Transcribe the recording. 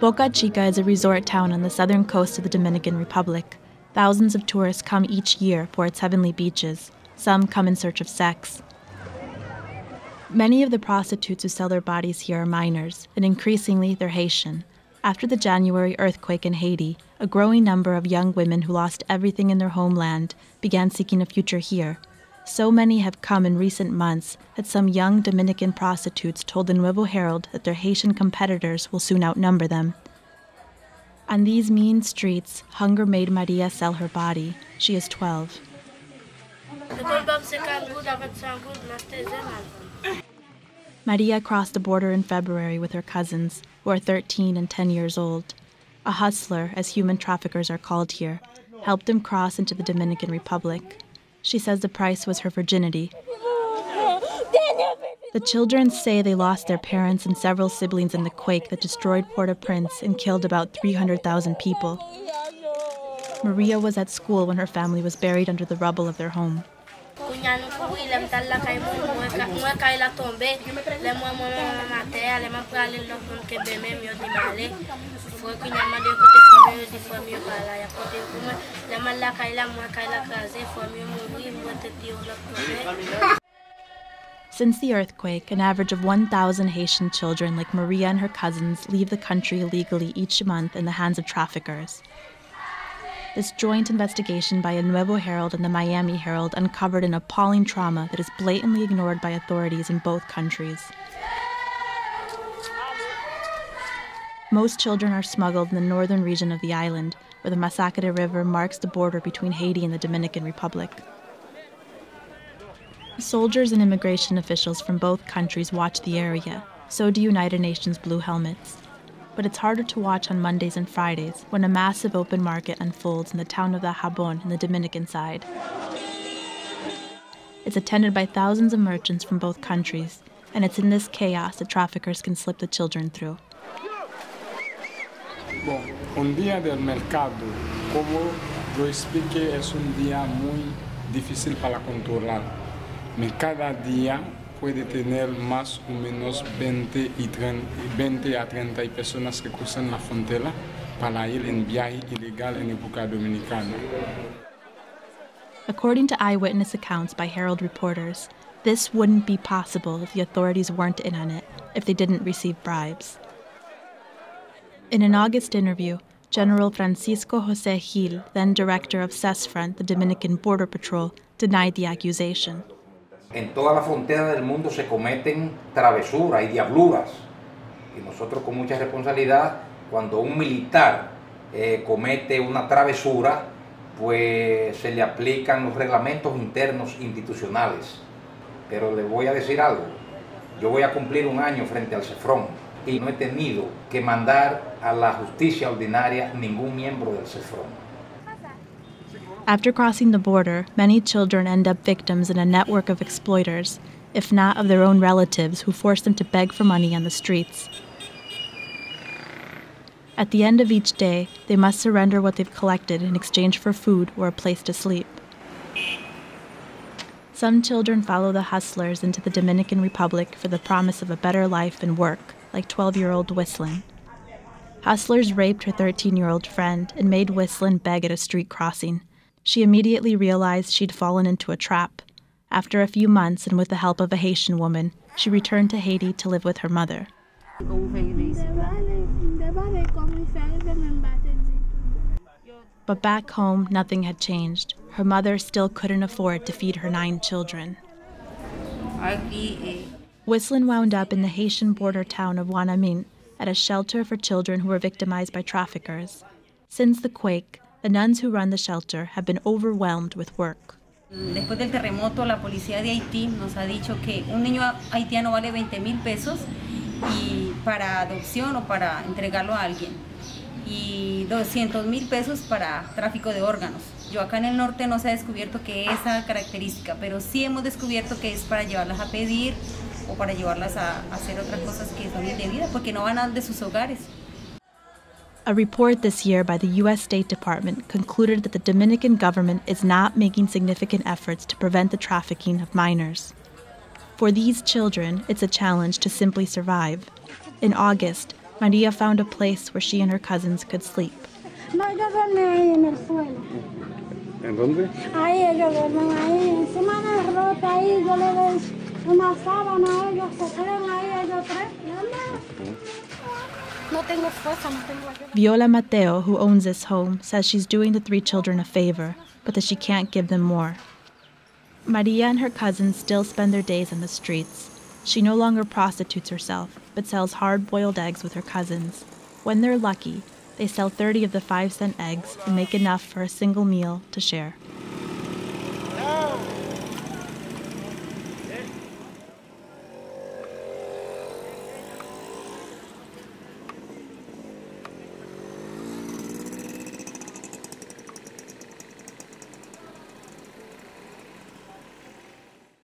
Boca Chica is a resort town on the southern coast of the Dominican Republic. Thousands of tourists come each year for its heavenly beaches. Some come in search of sex. Many of the prostitutes who sell their bodies here are minors, and increasingly they're Haitian. After the January earthquake in Haiti, a growing number of young women who lost everything in their homeland began seeking a future here. So many have come in recent months that some young Dominican prostitutes told the Nuevo Herald that their Haitian competitors will soon outnumber them. On these mean streets, hunger made Maria sell her body. She is 12. Maria crossed the border in February with her cousins, who are 13 and 10 years old. A hustler, as human traffickers are called here, helped them cross into the Dominican Republic. She says the price was her virginity. The children say they lost their parents and several siblings in the quake that destroyed Port-au-Prince and killed about 300,000 people. Maria was at school when her family was buried under the rubble of their home. Since the earthquake, an average of 1,000 Haitian children like Maria and her cousins leave the country illegally each month in the hands of traffickers. This joint investigation by a Nuevo Herald and the Miami Herald uncovered an appalling trauma that is blatantly ignored by authorities in both countries. Most children are smuggled in the northern region of the island, where the Masacre River marks the border between Haiti and the Dominican Republic. Soldiers and immigration officials from both countries watch the area. So do United Nations Blue Helmets. But it's harder to watch on Mondays and Fridays when a massive open market unfolds in the town of the Jabón in the Dominican side. It's attended by thousands of merchants from both countries, and it's in this chaos that traffickers can slip the children through. Bon, un día del mercado, como yo expliqué, es un día muy difícil para controlar. Cada día puede tener más o menos 20 a 30 personas que cruzan la frontera para ir en viaje ilegal en República Dominicana. According to eyewitness accounts by Herald reporters, this wouldn't be possible if the authorities weren't in on it, if they didn't receive bribes. In an August interview, General Francisco José Gil, then director of CESFRONT, the Dominican Border Patrol, denied the accusation. En toda la frontera del mundo se cometen travesuras y diabluras. Y nosotros con mucha responsabilidad, cuando un militar comete una travesura, pues se le aplican los reglamentos internos institucionales. Pero les voy a decir algo, yo voy a cumplir un año frente al CESFRONT y no he tenido que mandar a la justicia ordinaria ningún miembro del CESFRONT. After crossing the border, many children end up victims in a network of exploiters, if not of their own relatives who force them to beg for money on the streets. At the end of each day, they must surrender what they've collected in exchange for food or a place to sleep. Some children follow the hustlers into the Dominican Republic for the promise of a better life and work, like 12-year-old Whistling. Hustlers raped her 13-year-old friend and made Whistling beg at a street crossing. She immediately realized she'd fallen into a trap. After a few months and with the help of a Haitian woman, she returned to Haiti to live with her mother. But back home, nothing had changed. Her mother still couldn't afford to feed her 9 children. Whistling wound up in the Haitian border town of Guanamin at a shelter for children who were victimized by traffickers. Since the quake, the nuns who run the shelter have been overwhelmed with work. Después del terremoto, la policía de Haití nos ha dicho que un niño haitiano vale 20,000 pesos y para adopción o para entregarlo a alguien, y 200,000 pesos para tráfico de órganos. Yo acá en el norte no se ha descubierto que esa característica, pero sí hemos descubierto que es para llevarlas a pedir o para llevarlas a hacer otras cosas que son indebidas, porque no van de sus hogares. A report this year by the U.S. State Department concluded that the Dominican government is not making significant efforts to prevent the trafficking of minors. For these children, it's a challenge to simply survive. In August, Maria found a place where she and her cousins could sleep. No, ellos duermen ahí en el suelo. ¿En dónde? Ahí ellos duermen, ahí encima de la ropa, ahí yo le doy una sábana a ellos, se quedan ahí ellos tres. No tengo fuerza, no tengo ayuda. Viola Mateo, who owns this home, says she's doing the 3 children a favor, but that she can't give them more. Maria and her cousins still spend their days on the streets. She no longer prostitutes herself, but sells hard-boiled eggs with her cousins. When they're lucky, they sell 30 of the 5-cent eggs and make enough for a single meal to share.